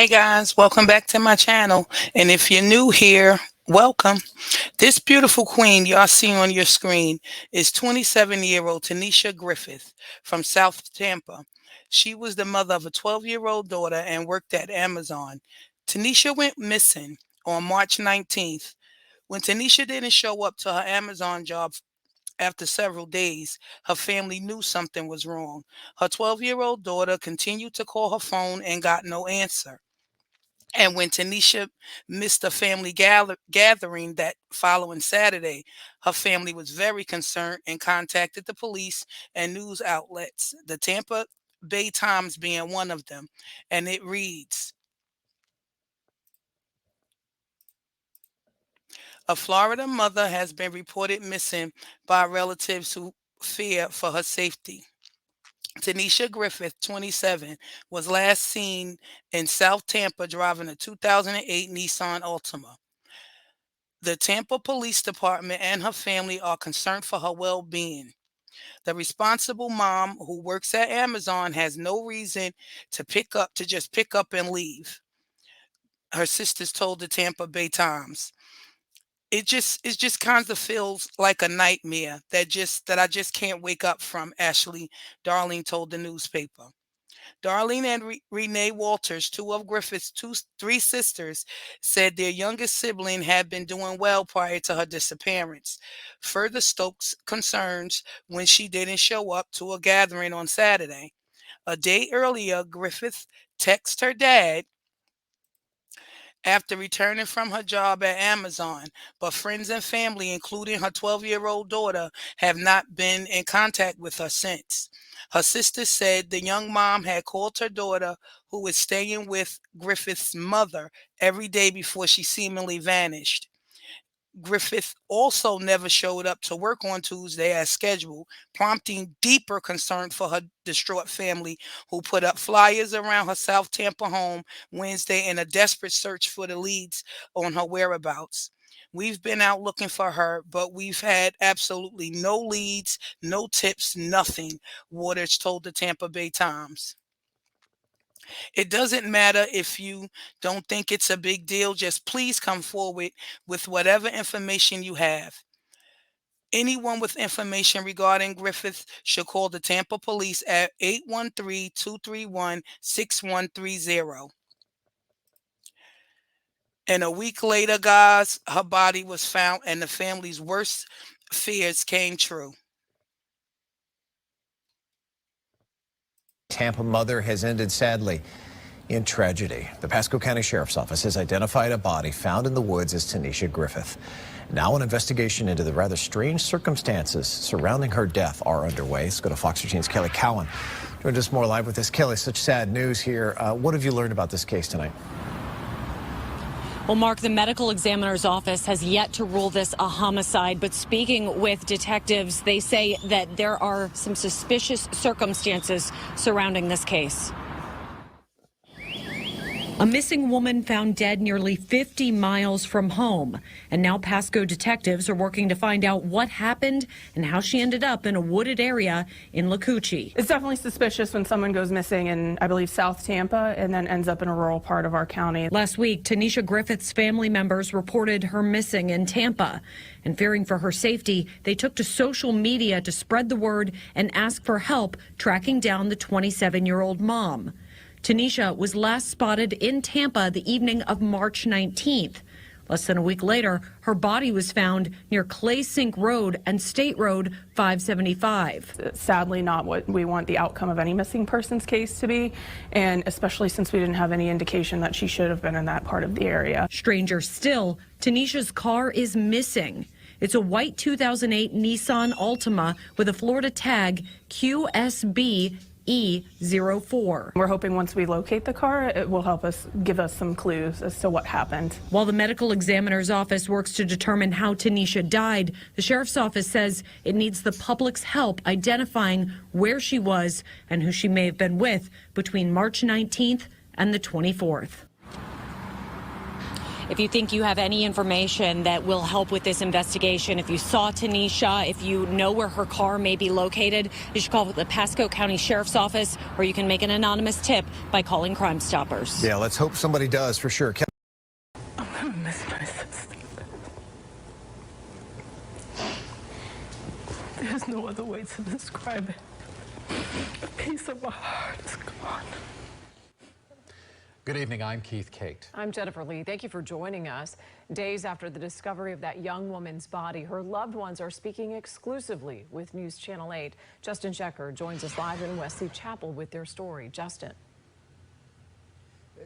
Hey guys, welcome back to my channel. And if you're new here, welcome. This beautiful queen y'all see on your screen is 27-year-old Teneisha Griffith from South Tampa. She was the mother of a 12-year-old daughter and worked at Amazon. Tanisha went missing on March 19th. When Tanisha didn't show up to her Amazon job after several days, her family knew something was wrong. Her 12-year-old daughter continued to call her phone and got no answer. And when Tanisha missed a family gathering that following Saturday, her family was very concerned and contacted the police and news outlets, the Tampa Bay Times being one of them. And it reads, a Florida mother has been reported missing by relatives who fear for her safety. Teneisha Griffith, 27, was last seen in South Tampa driving a 2008 Nissan Altima. The Tampa Police Department and her family are concerned for her well-being. The responsible mom who works at Amazon has no reason to just pick up and leave. Her sisters told the Tampa Bay Times. It just kind of feels like a nightmare that I just can't wake up from, Ashley Darling told the newspaper. Darlene and Renee Walters, two of Griffith's three sisters, said their youngest sibling had been doing well prior to her disappearance. Further stoked concerns when she didn't show up to a gathering on Saturday. A day earlier, Griffith texted her dad after returning from her job at Amazon, but friends and family, including her 12-year-old daughter, have not been in contact with her since. Her sister said the young mom had called her daughter, who was staying with Griffith's mother, every day before she seemingly vanished. Griffith also never showed up to work on Tuesday as scheduled, prompting deeper concern for her distraught family, who put up flyers around her South Tampa home Wednesday in a desperate search for the leads on her whereabouts. We've been out looking for her, but we've had absolutely no leads, no tips, nothing, Waters told the Tampa Bay Times. It doesn't matter if you don't think it's a big deal. Just please come forward with whatever information you have. Anyone with information regarding Griffith should call the Tampa Police at 813-231-6130. And a week later, guys, her body was found and the family's worst fears came true. Tampa mother has ended sadly in tragedy. The Pasco County Sheriff's Office has identified a body found in the woods as Teneisha Griffith. Now an investigation into the rather strange circumstances surrounding her death are underway. Let's go to Fox 13's Kelly Cowan. Join us more live with this. Kelly, such sad news here. What have you learned about this case tonight? Well, Mark, the medical examiner's office has yet to rule this a homicide, but speaking with detectives, they say that there are some suspicious circumstances surrounding this case. A missing woman found dead nearly 50 miles from home. And now Pasco detectives are working to find out what happened and how she ended up in a wooded area in Lacucci. It's definitely suspicious when someone goes missing in, I believe, South Tampa and then ends up in a rural part of our county. Last week, Teneisha Griffith's family members reported her missing in Tampa. And fearing for her safety, they took to social media to spread the word and ask for help tracking down the 27-year-old mom. Tanisha was last spotted in Tampa the evening of March 19th. Less than a week later, her body was found near Clay Sink Road and State Road 575. It's sadly not what we want the outcome of any missing persons case to be, and especially since we didn't have any indication that she should have been in that part of the area. Stranger still, Tanisha's car is missing. It's a white 2008 Nissan Altima with a Florida tag QSB E04. We're hoping once we locate the car, it will help us give us some clues as to what happened. While the medical examiner's office works to determine how Tanisha died, the sheriff's office says it needs the public's help identifying where she was and who she may have been with between March 19th and the 24th. If you think you have any information that will help with this investigation, if you saw Tanisha, if you know where her car may be located, you should call the Pasco County Sheriff's Office, or you can make an anonymous tip by calling Crime Stoppers. Yeah, let's hope somebody does for sure. I'm gonna miss my sister. There's no other way to describe it. A piece of my heart is gone. Good evening, I'm Keith Kate. I'm Jennifer Lee. Thank you for joining us. Days after the discovery of that young woman's body, her loved ones are speaking exclusively with News Channel 8. Justin Shecker joins us live in Wesley Chapel with their story. Justin.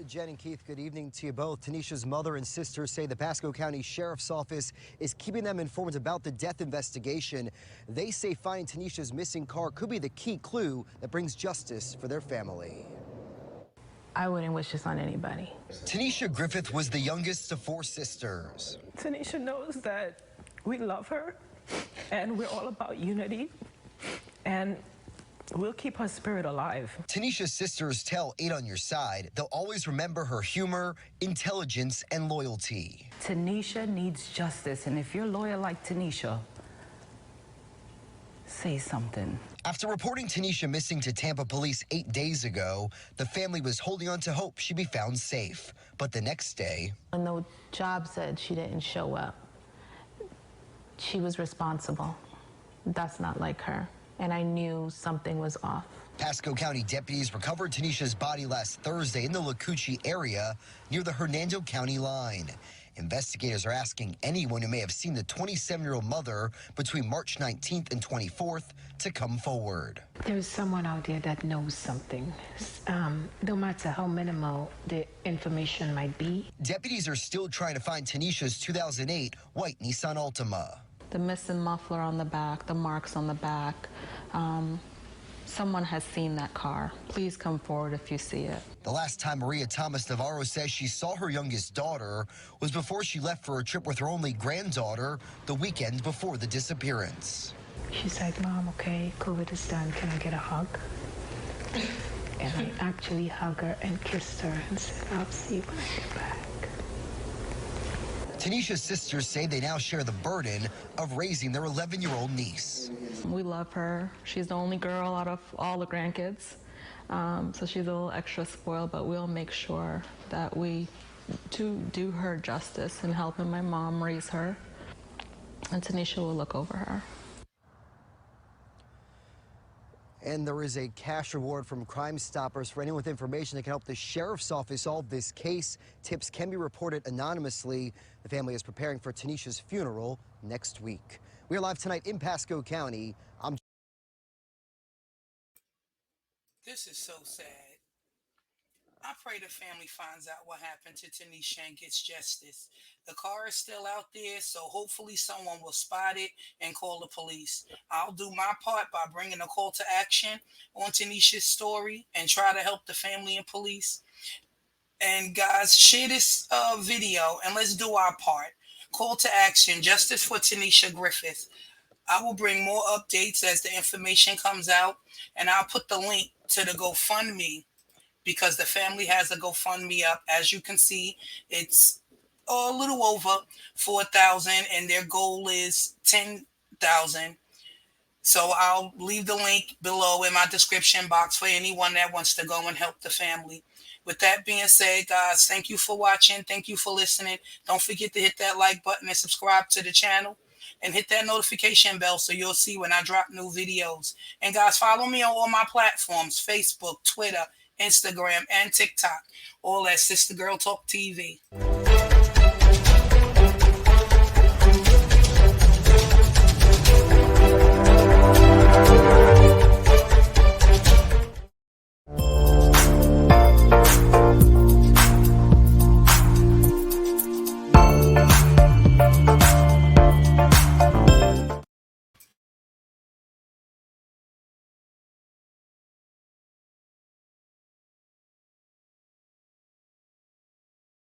Jen and Keith, good evening to you both. Tanisha's mother and sister say the Pasco County Sheriff's Office is keeping them informed about the death investigation. They say finding Tanisha's missing car could be the key clue that brings justice for their family. I wouldn't wish this on anybody. Teneisha Griffith was the youngest of 4 sisters. Tanisha knows that we love her and we're all about unity, and we'll keep her spirit alive. Tanisha's sisters tell 8 on Your Side they'll always remember her humor, intelligence, and loyalty. Tanisha needs justice, and if you're loyal like Tanisha, say something. After reporting Tanisha missing to Tampa police 8 days ago, the family was holding on to hope she'd be found safe. But the next day, When the job said she didn't show up, she was responsible. That's not like her. And I knew something was off. Pasco County deputies recovered Tanisha's body last Thursday in the Lacucci area near the Hernando County line. Investigators are asking anyone who may have seen the 27-year-old mother between March 19th and 24th to come forward. There's someone out there that knows something, no matter how minimal the information might be. Deputies are still trying to find Tanisha's 2008 white Nissan Altima. The missing muffler on the back, the marks on the back. Someone has seen that car. Please come forward if you see it. The last time Maria Thomas Navarro says she saw her youngest daughter was before she left for a trip with her only granddaughter the weekend before the disappearance. She's like, Mom, okay, COVID is done. Can I get a hug? And I actually hugged her and kissed her and said, I'll see you when I get back. Tanisha's sisters say they now share the burden of raising their 11-year-old niece. We love her. She's the only girl out of all the grandkids. So she's a little extra spoiled, but we'll make sure that we do her justice and helping my mom raise her. And Tanisha will look over her. And there is a cash reward from Crime Stoppers for anyone with information that can help the sheriff's office solve this case. Tips can be reported anonymously. The family is preparing for Tanisha's funeral next week. We are live tonight in Pasco County. This is so sad. I pray the family finds out what happened to Tanisha and gets justice. The car is still out there, so hopefully someone will spot it and call the police. I'll do my part by bringing a call to action on Tanisha's story and try to help the family and police. And guys, share this video and let's do our part. Call to action, justice for Teneisha Griffith. I will bring more updates as the information comes out, and I'll put the link to the GoFundMe, because the family has a GoFundMe up. As you can see, it's a little over 4,000 and their goal is 10,000. So I'll leave the link below in my description box for anyone that wants to go and help the family. With that being said, guys, thank you for watching. Thank you for listening. Don't forget to hit that like button and subscribe to the channel. And hit that notification bell so you'll see when I drop new videos. And guys, follow me on all my platforms, Facebook, Twitter, Instagram, and TikTok. All at Sister Girl Talk TV.